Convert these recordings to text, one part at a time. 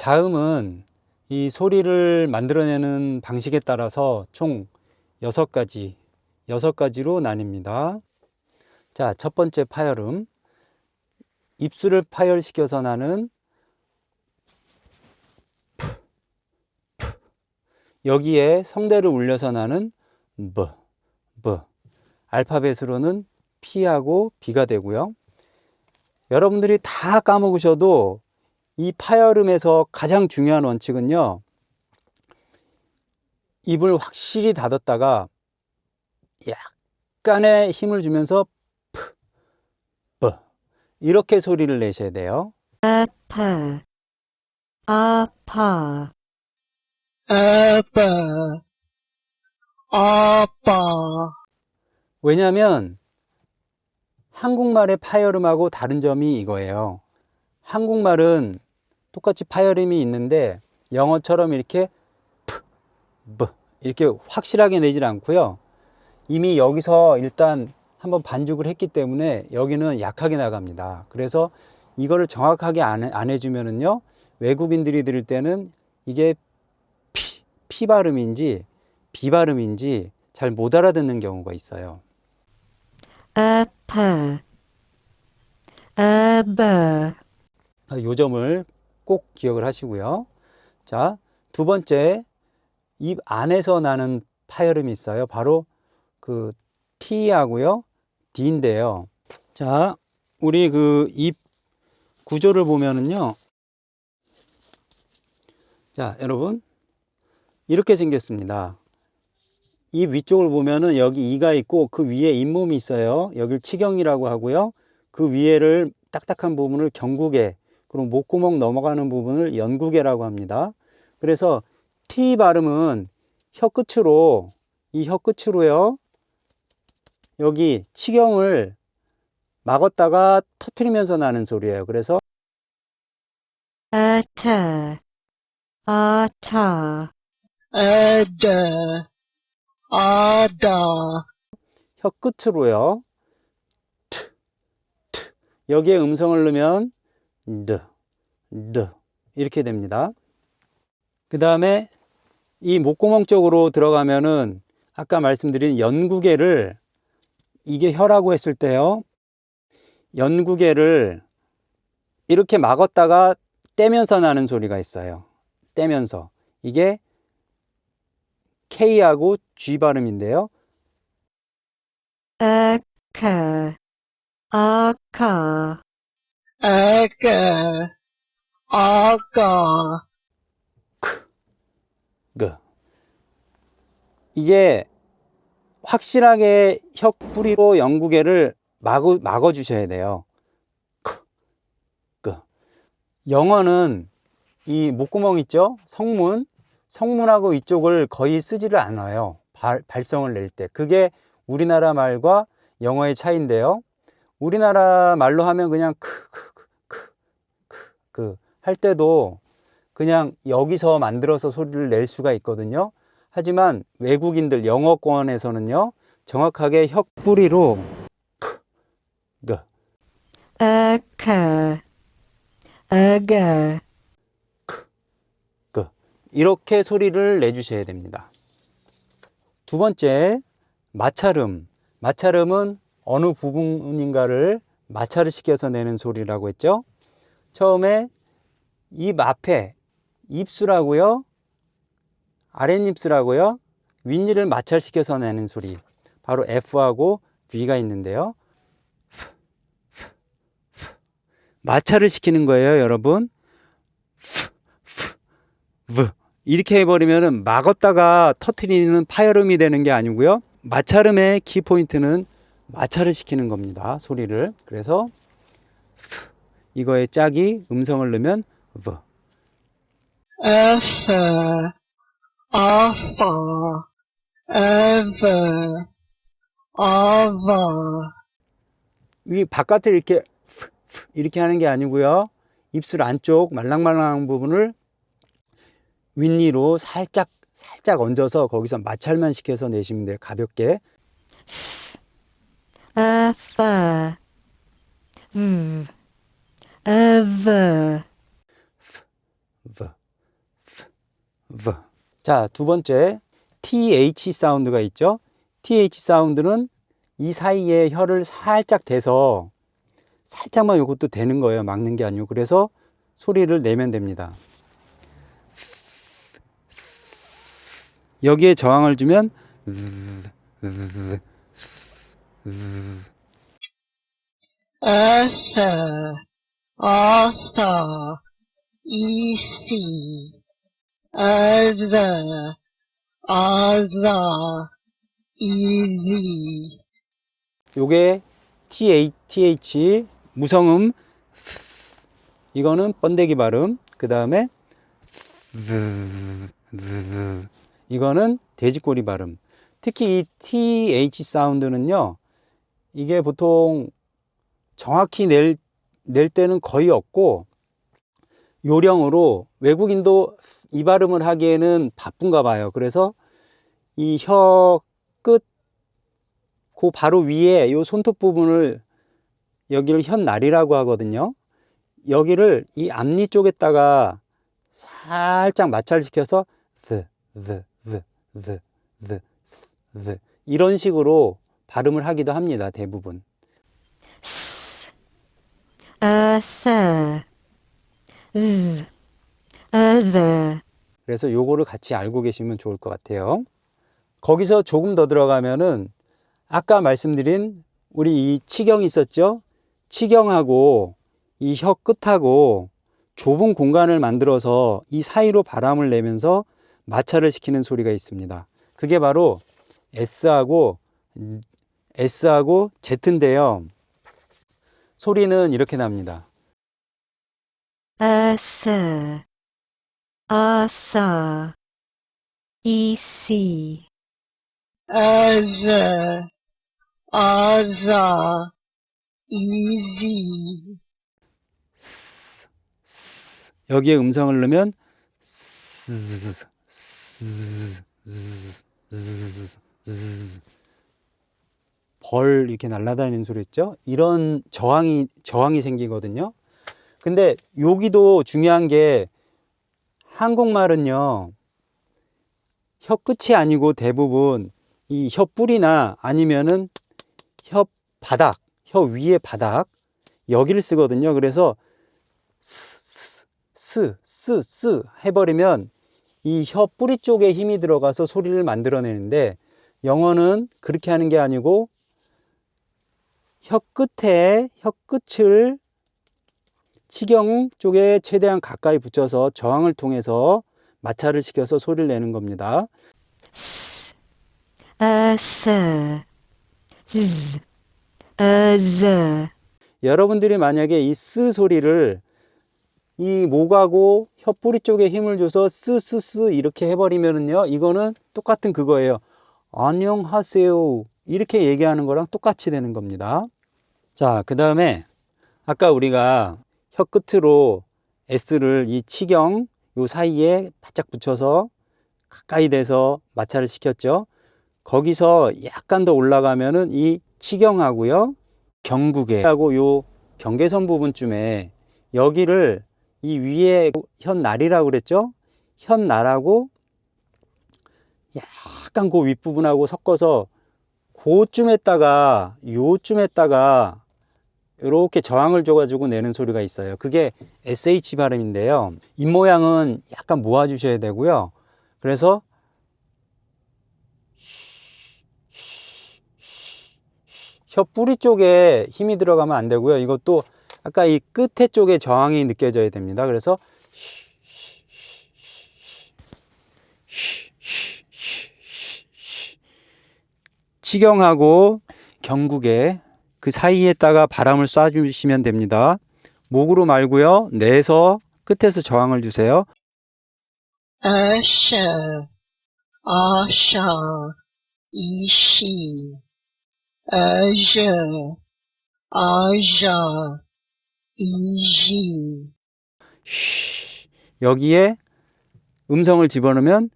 자음은 이 소리를 만들어내는 방식에 따라서 총 6가지로 나뉩니다. 자, 첫 번째 파열음. 입술을 파열시켜서 나는 여기에 성대를 울려서 나는 B. 알파벳으로는 P하고 B가 되고요. 여러분들이 다 까먹으셔도 이 파열음에서 가장 중요한 원칙은요, 입을 확실히 닫았다가 약간의 힘을 주면서 P, 이렇게 소리를 내셔야 돼요. 아파, 아파, 아빠, 아빠. 왜냐하면 한국말의 파열음하고 다른 점이 이거예요. 한국말은 똑같이 파열음이 있는데 영어처럼 이렇게 P, 이렇게 확실하게 내질 않고요. 이미 여기서 일단 한번 반죽을 했기 때문에 여기는 약하게 나갑니다. 그래서 이거를 정확하게 안 해주면은요, 외국인들이 들을 때는 이게 P 발음인지 B 발음인지 잘 못 알아듣는 경우가 있어요. 아파, 아빠, 이 점을 꼭 기억을 하시고요. 자, 두 번째, 입 안에서 나는 파열음이 있어요. 바로 그 T하고요, D인데요. 자, 우리 그 입 구조를 보면은요. 자, 여러분. 이렇게 생겼습니다. 입 위쪽을 보면은 여기 이가 있고 그 위에 잇몸이 있어요. 여길 치경이라고 하고요. 그 위에를 딱딱한 부분을 경구개, 그리고 목구멍 넘어가는 부분을 연구개라고 합니다. 그래서 T 발음은 혀 끝으로, 이 혀 끝으로요, 여기 치경을 막았다가 터트리면서 나는 소리예요. 그래서 아차, 아차, 아다, 아다. 혀 끝으로요, 여기에 음성을 넣으면 이렇게 됩니다. 그 다음에 이 목구멍 쪽으로 들어가면은 아까 말씀드린 연구개를, 이게 혀라고 했을 때요, 연구개를 이렇게 막았다가 떼면서 나는 소리가 있어요. 떼면서. 이게 K하고 G 발음인데요. 아카, 아카, 아까, 아까. 이게 확실하게 혀 뿌리로 연구개를 막아 주셔야 돼요. 영어는 이 목구멍 있죠? 성문하고 이쪽을 거의 쓰지를 않아요. 발성을 낼 때. 그게 우리나라 말과 영어의 차이인데요. 우리나라 말로 하면 그냥 할 때도 그냥 여기서 만들어서 소리를 낼 수가 있거든요. 하지만 외국인들 영어권에서는요, 정확하게 혀 뿌리로 아카, 아가, 이렇게 소리를 내주셔야 됩니다. 두 번째, 마찰음. 마찰음은 어느 부분인가를 마찰을 시켜서 내는 소리라고 했죠. 처음에 입 앞에 입술하고요, 아랫입술하고요, 윗니를 마찰시켜서 내는 소리, 바로 F하고 V가 있는데요. 마찰을 시키는 거예요, 여러분. 이렇게 해버리면 막았다가 터트리는 파열음이 되는 게 아니고요. 마찰음의 키포인트는 마찰을 시키는 겁니다, 소리를. 그래서 이거의 짝이 음성을 넣으면 V. 아파, 아파, 아파, 아파. 이 바깥을 이렇게 하는 게 아니고요. 입술 안쪽 말랑말랑한 부분을 윗니로 살짝 얹어서 거기서 마찰만 시켜서 내시면 돼요. 가볍게. 아파, 아파, V. V. 자, 두 번째 TH 사운드가 있죠. TH 사운드는 이 사이에 혀를 살짝 대서 살짝만 이것도 되는 거예요. 막는 게 아니고. 그래서 소리를 내면 됩니다. 여기에 저항을 주면 Author, author, easy, other, other, easy. 요게 TH 무성음 이거는 번데기 발음. 그 다음에 이거는 돼지꼬리 발음. 특히 이 TH 사운드는요, 이게 보통 정확히 낼 때는 거의 없고, 요령으로 외국인도 이 발음을 하기에는 바쁜가 봐요. 그래서 이 혀 끝, 그 바로 위에 요 손톱 부분을, 여기를 혀날이라고 하거든요. 여기를 이 앞니 쪽에다가 살짝 마찰시켜서 이런 식으로 발음을 하기도 합니다. 대부분. Author. Other. 그래서 요거를 같이 알고 계시면 좋을 것 같아요. 거기서 조금 더 들어가면은 아까 말씀드린 우리 이 치경이 있었죠? 치경하고 이 혀 끝하고 좁은 공간을 만들어서 이 사이로 바람을 내면서 마찰을 시키는 소리가 있습니다. 그게 바로 S하고 Z인데요. 소리는 이렇게 납니다. Author. Author. EC. Other, other, easy. 여기에 음성을 넣으면 벌 이렇게 날아다니는 소리 있죠? 이런 저항이 생기거든요. 근데 여기도 중요한 게 한국말은요, 혀 끝이 아니고 대부분 이 혀 뿌리나 아니면은 혀 바닥, 혀 위의 바닥 여기를 쓰거든요. 그래서 스 해버리면 이 혀 뿌리 쪽에 힘이 들어가서 소리를 만들어내는데, 영어는 그렇게 하는 게 아니고 혀 끝을 치경 쪽에 최대한 가까이 붙여서 저항을 통해서 마찰을 시켜서 소리를 내는 겁니다. Author. Other. 여러분들이 만약에 이 스 소리를 이 목하고 혀 뿌리 쪽에 힘을 줘서 스스스 이렇게 해버리면은요, 이거는 똑같은 그거예요. 안녕하세요 이렇게 얘기하는 거랑 똑같이 되는 겁니다. 자, 그 다음에 아까 우리가 혀 끝으로 S를 이 치경 요 사이에 바짝 붙여서 가까이 대서 마찰을 시켰죠. 거기서 약간 더 올라가면은 이 치경하고요, 경구개하고 요 경계선 부분쯤에 여기를 이 위에 혀날이라고 그랬죠. 혀날하고 약간 그 윗부분하고 섞어서 요쯤에다가 이렇게 저항을 줘가지고 내는 소리가 있어요. 그게 SH 발음인데요. 입모양은 약간 모아주셔야 되고요. 그래서 혀 뿌리 쪽에 힘이 들어가면 안 되고요. 이것도 아까 이 끝에 쪽에 저항이 느껴져야 됩니다. 그래서 치경하고 경국에 그 사이에다가 바람을 쏴주시면 됩니다. 목으로 말고요. 내서 끝에서 저항을 주세요. Usher, usher, easy. Usher, usher, easy. 여기에 음성을 집어넣으면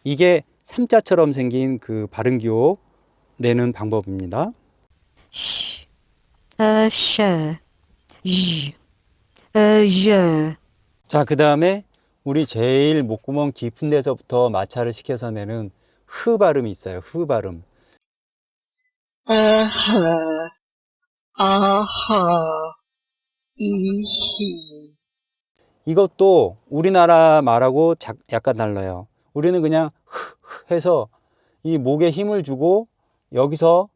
이게 삼자처럼 생긴 그 발음기호 내는 방법입니다. Usher. je, 자, 그 다음에 우리 제일 목구멍 깊은 데서부터 마찰을 시켜서 내는 흐 발음이 있어요. 흐 발음. 아하, 아하, 이히, 이것도 우리나라 말하고 약간 달라요. 우리는 그냥 흐 해서 이 목에 힘을 주고 여기서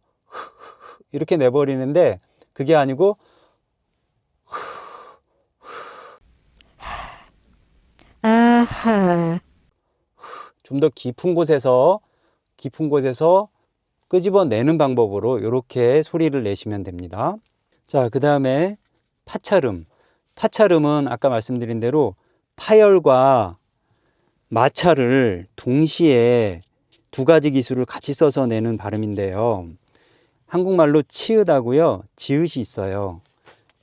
이렇게 내버리는데 그게 아니고 aha, 좀 더 깊은 곳에서 끄집어내는 방법으로 이렇게 소리를 내시면 됩니다. 자, 그 다음에 파찰음. 파찰음은 아까 말씀드린 대로 파열과 마찰을 동시에 두 가지 기술을 같이 써서 내는 발음인데요. 한국말로 치읓하고요, 지읒이 있어요.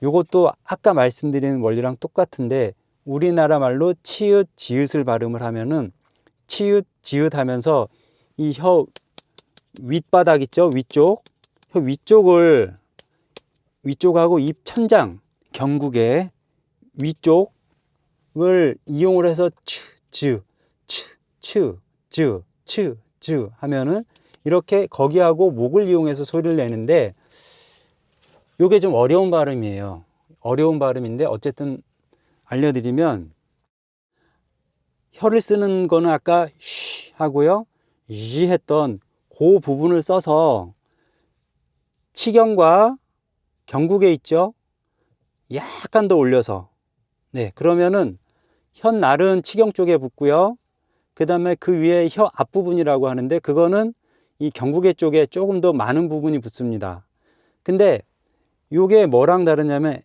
이것도 아까 말씀드린 원리랑 똑같은데 우리나라 말로 치읓, 지읒을 발음을 하면은 치읓, 지읒 하면서 이 혀 윗바닥 있죠? 위쪽. 혀 위쪽하고 입 천장, 경국의 위쪽을 이용을 해서 츠 하면은 이렇게 거기하고 목을 이용해서 소리를 내는데 요게 좀 어려운 발음이에요. 어려운 발음인데 어쨌든 알려드리면 혀를 쓰는 거는 아까 쉬 하고요. 이 했던 그 부분을 써서 치경과 경국에 있죠. 약간 더 올려서. 네, 그러면은 혀날은 치경 쪽에 붙고요. 그 다음에 그 위에 혀 앞부분이라고 하는데 그거는 이 경국의 쪽에 조금 더 많은 부분이 붙습니다. 근데 요게 뭐랑 다르냐면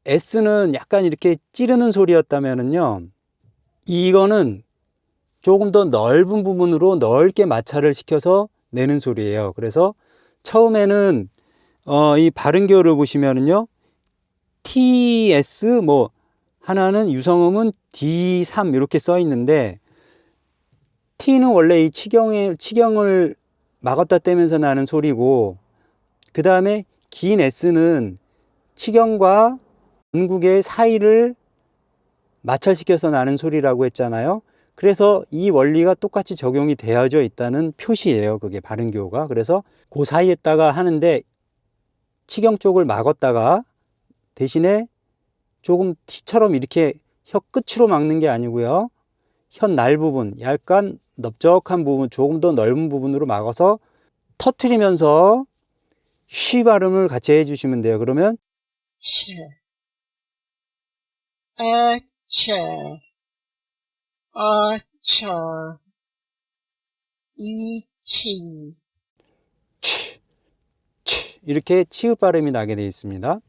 S는 약간 이렇게 찌르는 소리였다면은요. 이거는 조금 더 넓은 부분으로 넓게 마찰을 시켜서 내는 소리예요. 그래서 처음에는 이 발음교를 보시면은요. TS 뭐 하나는 유성음은 D3 이렇게 써 있는데 T는 원래 이 치경을 막았다 떼면서 나는 소리고 그 다음에 긴 S는 치경과 전국의 사이를 마찰시켜서 나는 소리라고 했잖아요. 그래서 이 원리가 똑같이 적용이 되어져 있다는 표시예요. 그게 발음교가. 그래서 그 사이에다가 하는데 치경 쪽을 막았다가 대신에 조금 T처럼 이렇게 혀 끝으로 막는 게 아니고요. 혀 날 부분, 약간 넓적한 부분, 조금 더 넓은 부분으로 막아서 터트리면서 쉬 발음을 같이 해주시면 돼요. 그러면 치, 아차, 아차, 이치, 치, 치 이렇게 치읍 발음이 나게 되어 있습니다.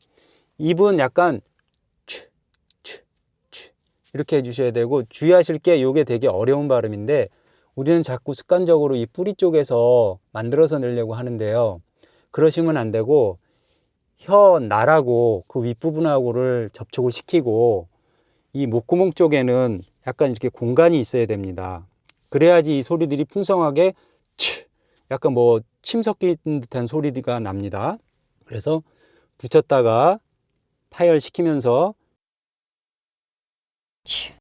입은 약간 이렇게 해주셔야 되고 주의하실 게 이게 되게 어려운 발음인데 우리는 자꾸 습관적으로 이 뿌리 쪽에서 만들어서 내려고 하는데요. 그러시면 안 되고 혀 날하고 그 윗부분하고를 접촉을 시키고 이 목구멍 쪽에는 약간 이렇게 공간이 있어야 됩니다. 그래야지 이 소리들이 풍성하게 약간 뭐 침 섞인 듯한 소리가 납니다. 그래서 붙였다가 파열시키면서 ch,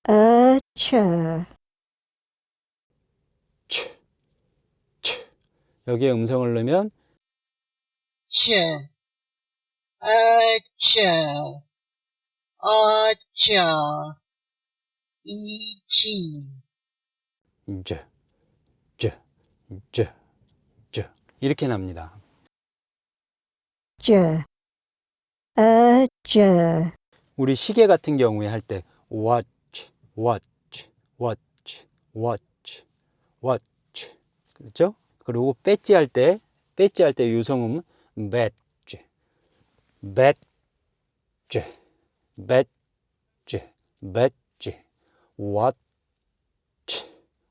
acha, 여기에 음성을 넣으면 치, 아차, 아차, 이치, 쯔, 쯔, 쯔, 쯔 이렇게 납니다. je, aja, 우리 시계 같은 경우에 할 때 watch, watch, watch, watch, watch 그렇죠? 그리고 배지 할 때 유성음 badge, badge, badge, badge, watch,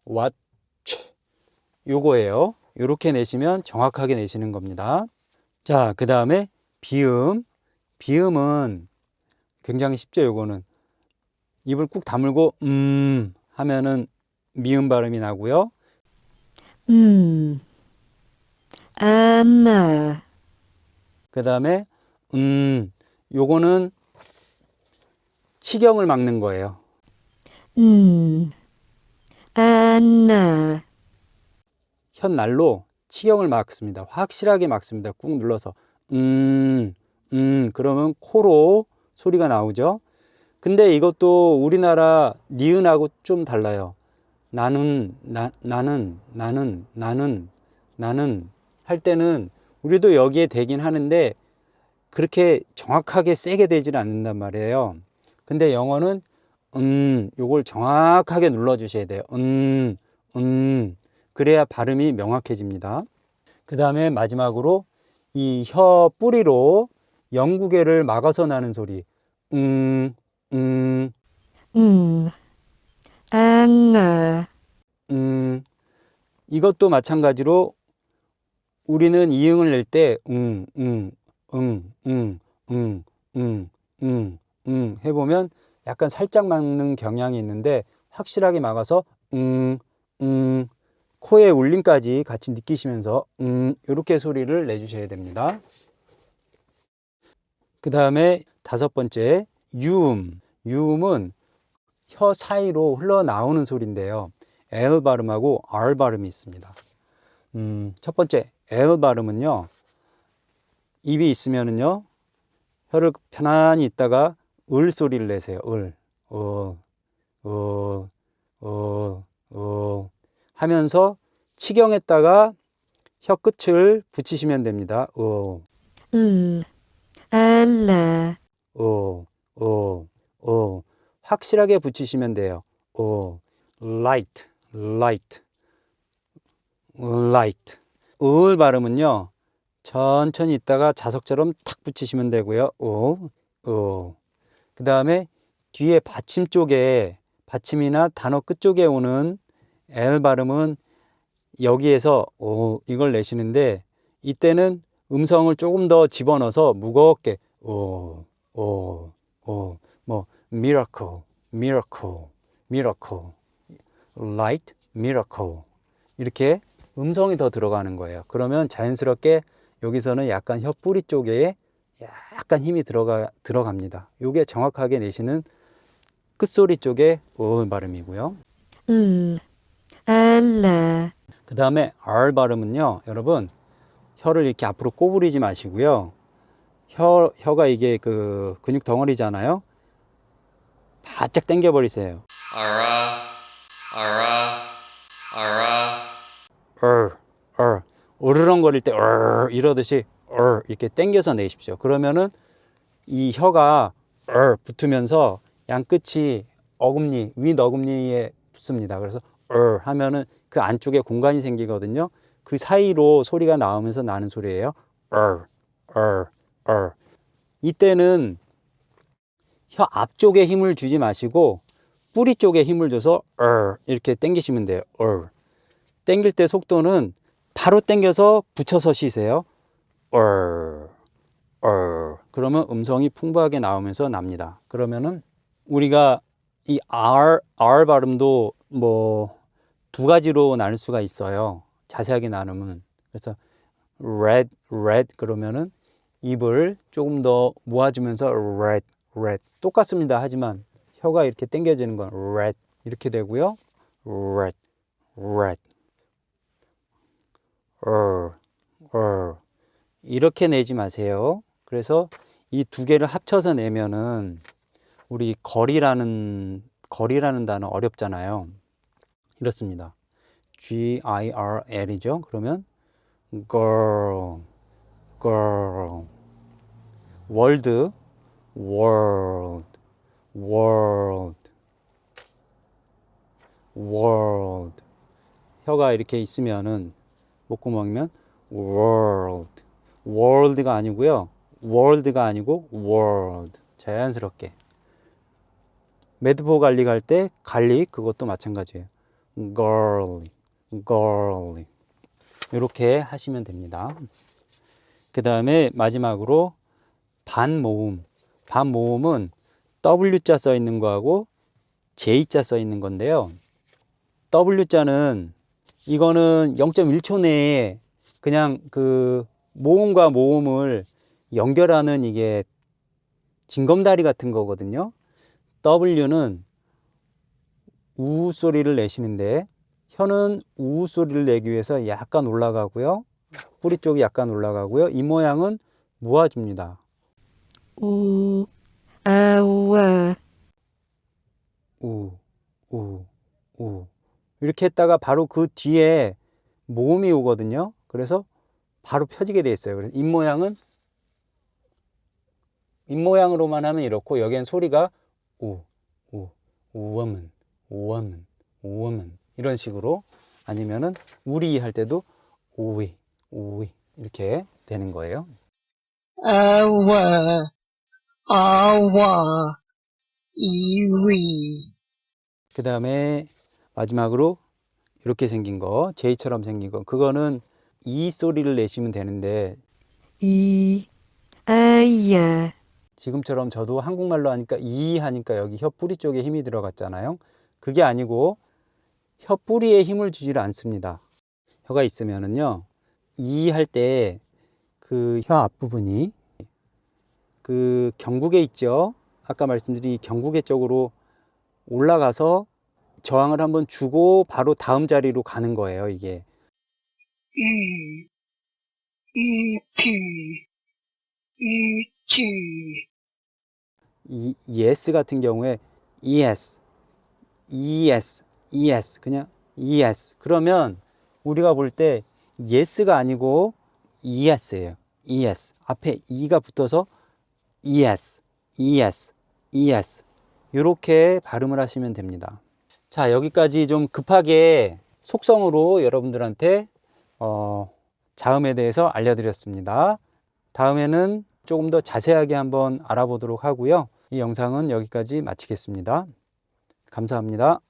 watch 요거예요. 요렇게 내시면 정확하게 내시는 겁니다. 자, 그 다음에 비음. 비음은 굉장히 쉽죠. 요거는 입을 꾹 다물고 하면은 미음 발음이 나고요. ama, 그 다음에 요거는 치경을 막는 거예요. N, 혓날로 치경을 막습니다. 확실하게 막습니다. 꾹 눌러서 그러면 코로 소리가 나오죠. 근데 이것도 우리나라 니은하고 좀 달라요. 나는 할 때는 우리도 여기에 되긴 하는데 그렇게 정확하게 세게 되지는 않는단 말이에요. 근데 영어는 요걸 정확하게 눌러 주셔야 돼요. 그래야 발음이 명확해집니다. 그 다음에 마지막으로 이 혀 뿌리로 영구개를 막아서 나는 소리. N, 이것도 마찬가지로 우리는 이응을 낼 때 해보면 약간 살짝 막는 경향이 있는데 확실하게 막아서 코의 울림까지 같이 느끼시면서 이렇게 소리를 내주셔야 됩니다. 그 다음에 5번째 유음. 유음은 혀 사이로 흘러나오는 소리인데요. L 발음하고 R 발음이 있습니다. 첫 번째 L 발음은요. 입이 있으면은요. 혀를 편안히 있다가 을 소리를 내세요. 을. 하면서 치경에다가 혀 끝을 붙이시면 됩니다. L, L, 확실하게 붙이시면 돼요. light. 을 발음은요. 천천히 있다가 자석처럼 탁 붙이시면 되고요. 그 다음에 뒤에 받침 쪽에 받침이나 단어 끝 쪽에 오는 L 발음은 여기에서 이걸 내시는데 이때는 음성을 조금 더 집어넣어서 무겁게 miracle, light, miracle 이렇게 음성이 더 들어가는 거예요. 그러면 자연스럽게 여기서는 약간 혀 뿌리 쪽에 약간 힘이 들어갑니다. 이게 정확하게 내시는 끝소리 쪽에 발음이고요. L, L, 그 다음에 R 발음은요, 여러분 혀를 이렇게 앞으로 꼬부리지 마시고요. 혀가 이게 그 근육 덩어리잖아요. 바짝 당겨버리세요. 으르렁거릴 때 이러듯이 이렇게 당겨서 내십시오. 그러면은 이 혀가 붙으면서 양 끝이 어금니, 윗 어금니에 붙습니다. 그래서 하면은 그 안쪽에 공간이 생기거든요. 그 사이로 소리가 나오면서 나는 소리예요. 이때는 혀 앞쪽에 힘을 주지 마시고 뿌리 쪽에 힘을 줘서 이렇게 당기시면 돼요. 당길 때 속도는 바로 당겨서 붙여서 쉬세요. 그러면 음성이 풍부하게 나오면서 납니다. 그러면은 우리가 이 R 발음도 뭐 2가지로 나눌 수가 있어요. 자세하게 나누면. 그래서 red 그러면은 입을 조금 더 모아주면서 red 똑같습니다. 하지만 혀가 이렇게 당겨지는 건 red 이렇게 되고요. red 이렇게 내지 마세요. 그래서 이 2개를 합쳐서 내면은 우리 거리라는 단어 어렵잖아요. 이렇습니다. GIRL이죠. 그러면 girl, world, 혀가 이렇게 있으면은 목구멍이면 world가 아니고요. world가 아니고 world. 자연스럽게. 매드포 갈릭 할 때 갈릭 그것도 마찬가지예요. girl. 이렇게 하시면 됩니다. 그 다음에 마지막으로 반모음. 반모음은 W자 써 있는 거하고 J자 써 있는 건데요. W자는 이거는 0.1초 내에 그냥 그 모음과 모음을 연결하는 이게 징검다리 같은 거거든요. W는 우 소리를 내시는데 혀는 우 소리를 내기 위해서 약간 올라가고요. 뿌리 쪽이 약간 올라가고요. 이 모양은 모아줍니다. 우, 아와, 우, 우, 우. 이렇게 했다가 바로 그 뒤에 모음이 오거든요. 그래서 바로 펴지게 돼 있어요. 그래서 입모양으로만 하면 이렇고 여기엔 소리가 우, 우, 우엄은, 우엄은, 우엄은 이런 식으로 아니면은 우리 할 때도 오이, 오이 이렇게 되는 거예요. 아와, 아와, 이위. 그 다음에 마지막으로 이렇게 생긴 거, J처럼 생긴 거, 그거는 이 소리를 내시면 되는데 이, 아야, 지금처럼 저도 한국말로 하니까 이 하니까 여기 혀 뿌리 쪽에 힘이 들어갔잖아요. 그게 아니고 혀 뿌리에 힘을 주지를 않습니다. 혀가 있으면은요, 이 할 때 그 혀 앞부분이 그 경구개 있죠. 아까 말씀드린 이 경구개 쪽으로 올라가서 저항을 한번 주고 바로 다음 자리로 가는 거예요, 이게. 이피, 이치. 이 yes 같은 경우에 es, es, es 그냥 es 그러면 우리가 볼 때 yes가 아니고 es예요. es 앞에 e가 붙어서 es, es, es 이렇게 발음을 하시면 됩니다. 자, 여기까지 좀 급하게 속성으로 여러분들한테 자음에 대해서 알려드렸습니다. 다음에는 조금 더 자세하게 한번 알아보도록 하고요. 이 영상은 여기까지 마치겠습니다. 감사합니다.